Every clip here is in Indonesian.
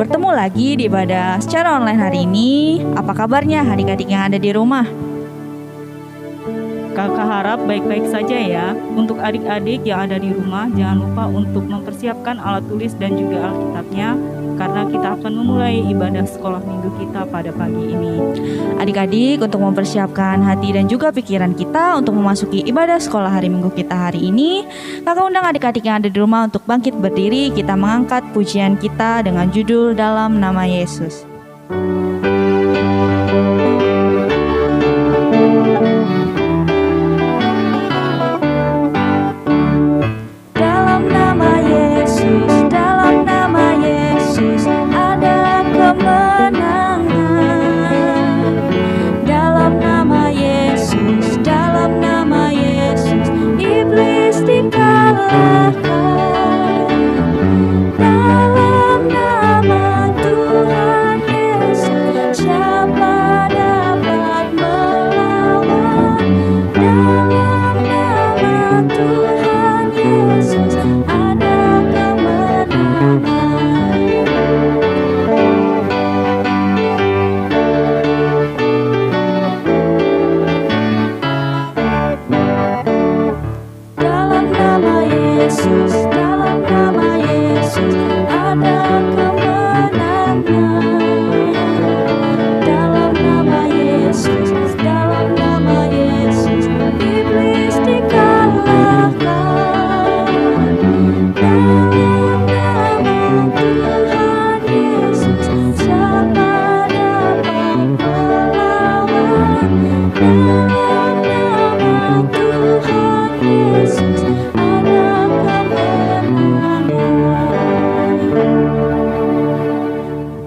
bertemu lagi di ibadah secara online hari ini. Apa kabarnya adik-adik yang ada di rumah? Kakak harap baik-baik saja ya. Untuk adik-adik yang ada di rumah, jangan lupa untuk mempersiapkan alat tulis dan juga Alkitabnya, karena kita akan memulai ibadah sekolah minggu kita pada pagi ini. Adik-adik, untuk mempersiapkan hati dan juga pikiran kita untuk memasuki ibadah sekolah hari minggu kita hari ini, kakak undang adik-adik yang ada di rumah untuk bangkit berdiri. Kita mengangkat pujian kita dengan judul Dalam Nama Yesus.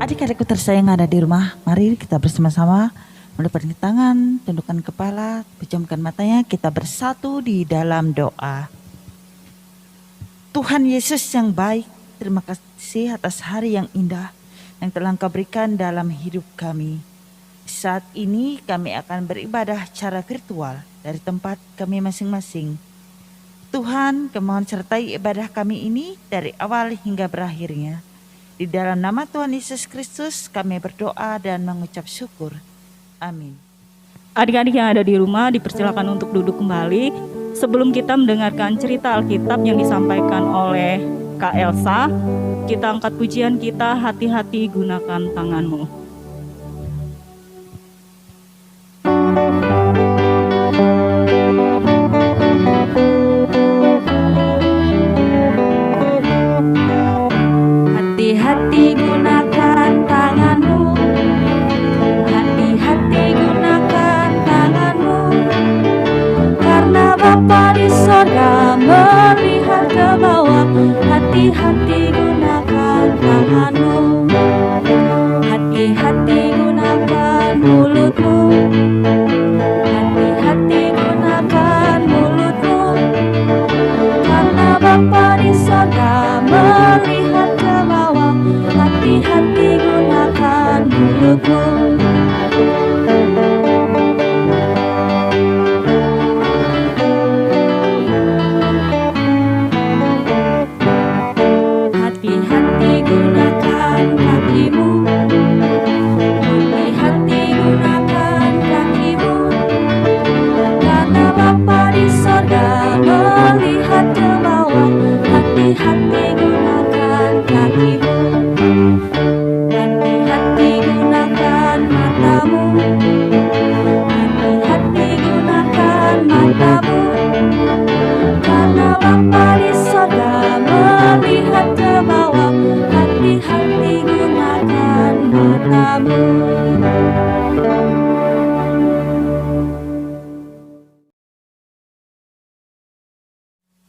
Adik-adikku tersayang ada di rumah, mari kita bersama-sama melipatkan tangan, tundukkan kepala, pejamkan matanya, kita bersatu di dalam doa. Tuhan Yesus yang baik, terima kasih atas hari yang indah yang telah Engkau berikan dalam hidup kami. Saat ini kami akan beribadah secara virtual dari tempat kami masing-masing. Tuhan, kemohon sertai ibadah kami ini dari awal hingga berakhirnya. Di dalam nama Tuhan Yesus Kristus kami berdoa dan mengucap syukur. Amin. Adik-adik yang ada di rumah dipersilakan untuk duduk kembali. Sebelum kita mendengarkan cerita Alkitab yang disampaikan oleh Kak Elsa, kita angkat pujian kita, hati-hati gunakan tanganmu. Hati-hati gunakan tanganmu, hati-hati gunakan tanganmu, karena Bapa di sorga melihat ke bawah. Hati-hati gunakan tanganmu, hati-hati gunakan mulutmu, hati-hati gunakan mulutmu, karena Bapa di sorga melihat ke bawah. Hati-hati gunakan mulutmu. Hati-hati gunakan kakimu, hati-hati gunakan kakimu, karena Bapa di sorga melihat ke bawah. Hati-hati gunakan kakimu, hati-hati gunakan matamu, hati-hati gunakan matamu, karena Bapa di sorga melihat ke bawah. Hati-hati gunakan matamu.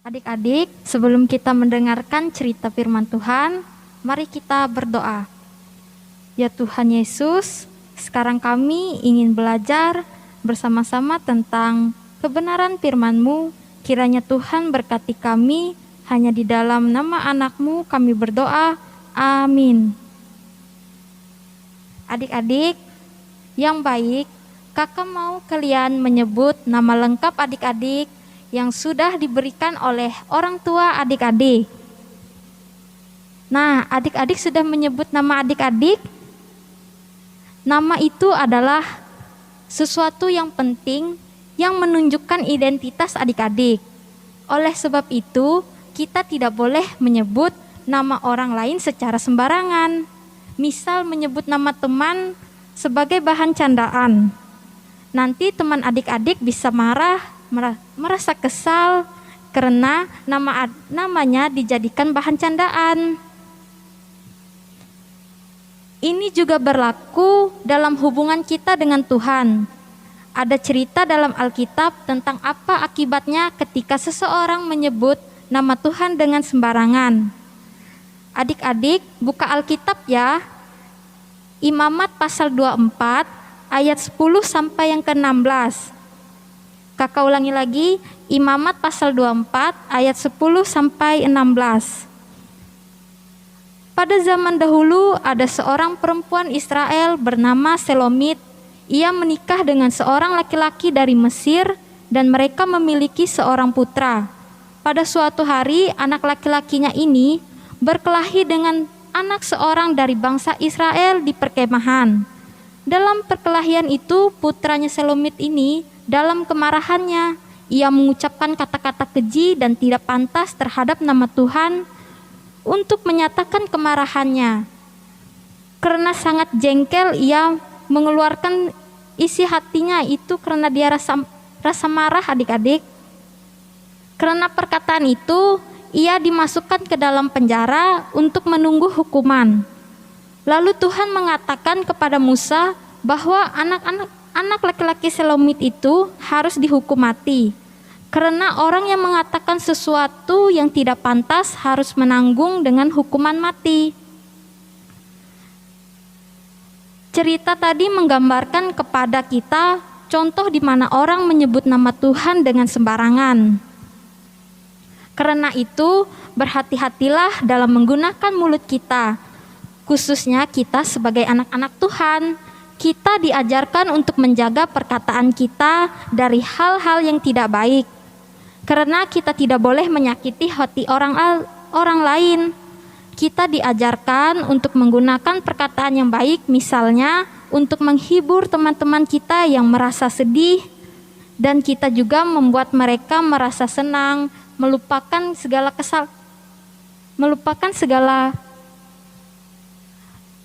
Adik-adik, sebelum kita mendengarkan cerita firman Tuhan, mari kita berdoa. Ya Tuhan Yesus, sekarang kami ingin belajar bersama-sama tentang kebenaran firman-Mu. Kiranya Tuhan berkati kami, hanya di dalam nama anak-Mu kami berdoa. Amin. Adik-adik yang baik, kakak mau kalian menyebut nama lengkap adik-adik yang sudah diberikan oleh orang tua adik-adik. Nah, adik-adik sudah menyebut nama adik-adik. Nama itu adalah sesuatu yang penting yang menunjukkan identitas adik-adik. Oleh sebab itu, kita tidak boleh menyebut nama orang lain secara sembarangan. Misal menyebut nama teman sebagai bahan candaan. Nanti teman adik-adik bisa marah, merasa kesal karena namanya dijadikan bahan candaan. Ini juga berlaku dalam hubungan kita dengan Tuhan. Ada cerita dalam Alkitab tentang apa akibatnya ketika seseorang menyebut nama Tuhan dengan sembarangan. Adik-adik, buka Alkitab ya. Imamat pasal 24 ayat 10 sampai yang ke-16. Kakak ulangi lagi, Imamat pasal 24 ayat 10 sampai 16. Pada zaman dahulu ada seorang perempuan Israel bernama Selomit. Ia menikah dengan seorang laki-laki dari Mesir dan mereka memiliki seorang putra. Pada suatu hari anak laki-lakinya ini berkelahi dengan anak seorang dari bangsa Israel di perkemahan. Dalam perkelahian itu putranya Selomit ini dalam kemarahannya ia mengucapkan kata-kata keji dan tidak pantas terhadap nama Tuhan. Untuk menyatakan kemarahannya, karena sangat jengkel ia mengeluarkan isi hatinya itu karena dia rasa marah adik-adik. Karena perkataan itu ia dimasukkan ke dalam penjara untuk menunggu hukuman. Lalu Tuhan mengatakan kepada Musa bahwa anak laki-laki Selomit itu harus dihukum mati. Karena orang yang mengatakan sesuatu yang tidak pantas harus menanggung dengan hukuman mati. Cerita tadi menggambarkan kepada kita contoh di mana orang menyebut nama Tuhan dengan sembarangan. Karena itu, berhati-hatilah dalam menggunakan mulut kita. Khususnya kita sebagai anak-anak Tuhan, kita diajarkan untuk menjaga perkataan kita dari hal-hal yang tidak baik. Karena kita tidak boleh menyakiti hati orang lain. Kita diajarkan untuk menggunakan perkataan yang baik, misalnya untuk menghibur teman-teman kita yang merasa sedih, dan kita juga membuat mereka merasa senang, melupakan segala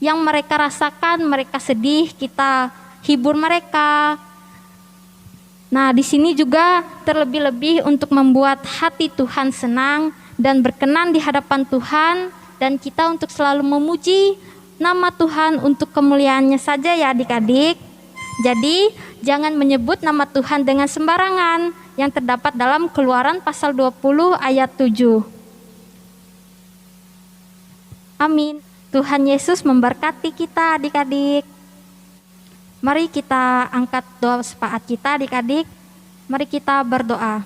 yang mereka rasakan. Mereka sedih, kita hibur mereka. Nah, di sini juga terlebih-lebih untuk membuat hati Tuhan senang dan berkenan di hadapan Tuhan, dan kita untuk selalu memuji nama Tuhan untuk kemuliaannya saja ya adik-adik. Jadi, jangan menyebut nama Tuhan dengan sembarangan yang terdapat dalam Keluaran pasal 20 ayat 7. Amin. Tuhan Yesus memberkati kita adik-adik. Mari kita angkat doa sepakat kita adik-adik. Mari kita berdoa.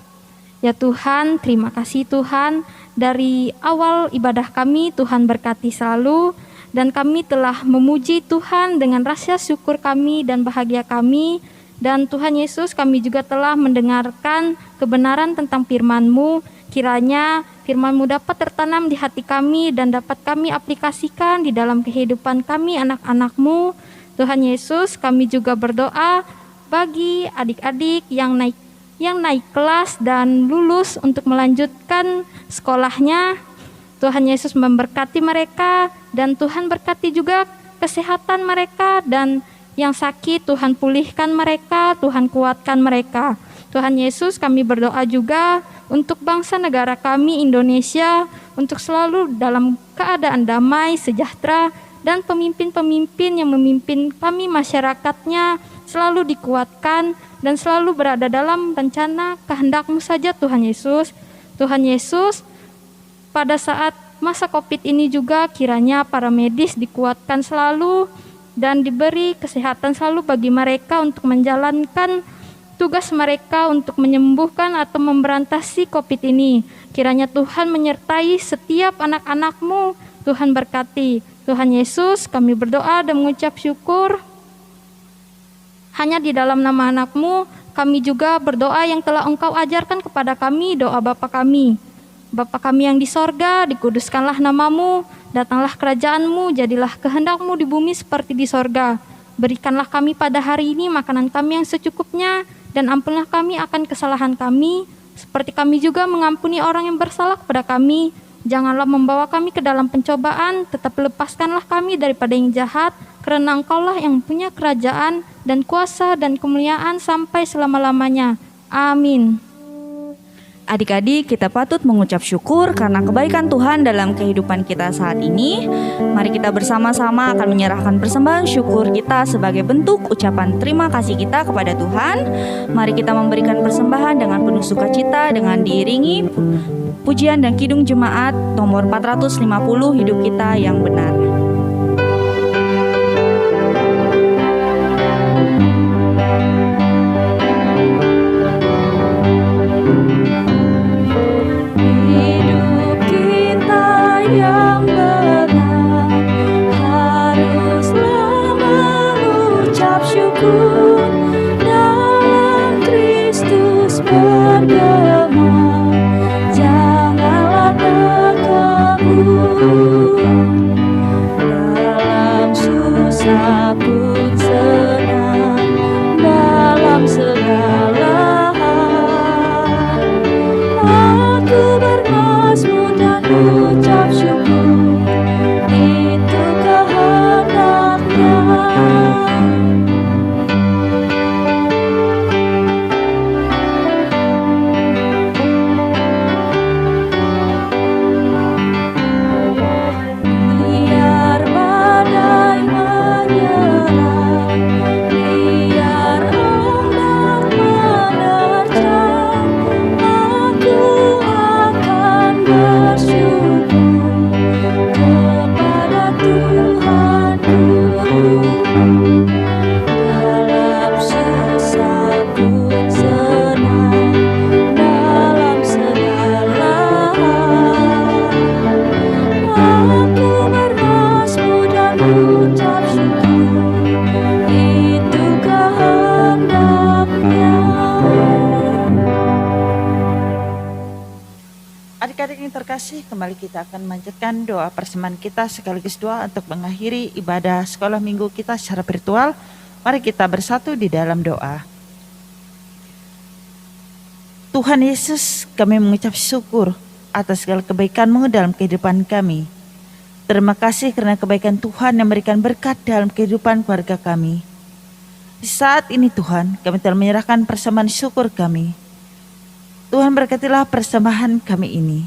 Ya Tuhan, terima kasih Tuhan. Dari awal ibadah kami Tuhan berkati selalu. Dan kami telah memuji Tuhan dengan rasa syukur kami dan bahagia kami. Dan Tuhan Yesus, kami juga telah mendengarkan kebenaran tentang firman-Mu. Kiranya firman-Mu dapat tertanam di hati kami dan dapat kami aplikasikan di dalam kehidupan kami anak-anak-Mu. Tuhan Yesus, kami juga berdoa bagi adik-adik yang naik kelas dan lulus untuk melanjutkan sekolahnya. Tuhan Yesus memberkati mereka dan Tuhan berkati juga kesehatan mereka, dan yang sakit Tuhan pulihkan mereka, Tuhan kuatkan mereka. Tuhan Yesus, kami berdoa juga untuk bangsa negara kami Indonesia, untuk selalu dalam keadaan damai, sejahtera, dan pemimpin-pemimpin yang memimpin kami masyarakatnya selalu dikuatkan dan selalu berada dalam rencana kehendak-Mu saja Tuhan Yesus. Tuhan Yesus, pada saat masa COVID ini juga kiranya para medis dikuatkan selalu dan diberi kesehatan selalu bagi mereka untuk menjalankan tugas mereka untuk menyembuhkan atau memberantasi COVID ini. Kiranya Tuhan menyertai setiap anak-anak-Mu, Tuhan berkati. Tuhan Yesus, kami berdoa dan mengucap syukur. Hanya di dalam nama anak-Mu, kami juga berdoa yang telah Engkau ajarkan kepada kami, doa Bapa kami. Bapa kami yang di sorga, dikuduskanlah namamu, datanglah kerajaanmu, jadilah kehendakmu di bumi seperti di sorga. Berikanlah kami pada hari ini makanan kami yang secukupnya, dan ampunilah kami akan kesalahan kami, seperti kami juga mengampuni orang yang bersalah kepada kami. Janganlah membawa kami ke dalam pencobaan, tetapi lepaskanlah kami daripada yang jahat, karena Engkaulah yang punya kerajaan dan kuasa dan kemuliaan sampai selama-lamanya. Amin. Adik-adik, kita patut mengucap syukur karena kebaikan Tuhan dalam kehidupan kita saat ini. Mari kita bersama-sama akan menyerahkan persembahan syukur kita sebagai bentuk ucapan terima kasih kita kepada Tuhan. Mari kita memberikan persembahan dengan penuh sukacita dengan diiringi pujian dan kidung jemaat nomor 450 Hidup Kita yang Benar. Hidup kita yang benar haruslah mengucap syukur, dalam Kristus bergema, janganlah takabur, dalam susah pun senang, dalam segala hal aku bermazmur dan ucap syukur, itu kehendaknya. Biar badai menyerang, biar ombak menerjang, aku akan bersyukur kepada Tuhanku. Dalam susah pun senang, dalam segala hal aku bermazmur dan ucap syukur, itu kehendaknya. Adik-adik yang terkasih, kembali kita akan memanjatkan doa persembahan kita sekaligus doa untuk mengakhiri ibadah sekolah minggu kita secara virtual. Mari kita bersatu di dalam doa. Tuhan Yesus, kami mengucap syukur atas segala kebaikan-Mu dalam kehidupan kami. Terima kasih karena kebaikan Tuhan yang memberikan berkat dalam kehidupan keluarga kami. Di saat ini Tuhan, kami telah menyerahkan persembahan syukur kami. Tuhan berkatilah persembahan kami ini.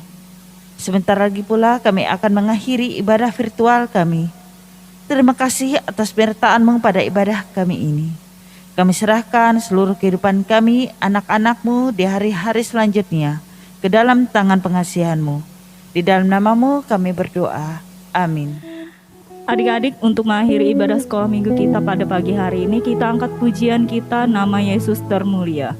Sebentar lagi pula kami akan mengakhiri ibadah virtual kami. Terima kasih atas penyertaan-Mu pada ibadah kami ini. Kami serahkan seluruh kehidupan kami, anak-anak-Mu di hari-hari selanjutnya ke dalam tangan pengasihan-Mu. Di dalam nama-Mu kami berdoa. Amin. Adik-adik, untuk mengakhiri ibadah sekolah minggu kita pada pagi hari ini, kita angkat pujian kita, nama Yesus termulia.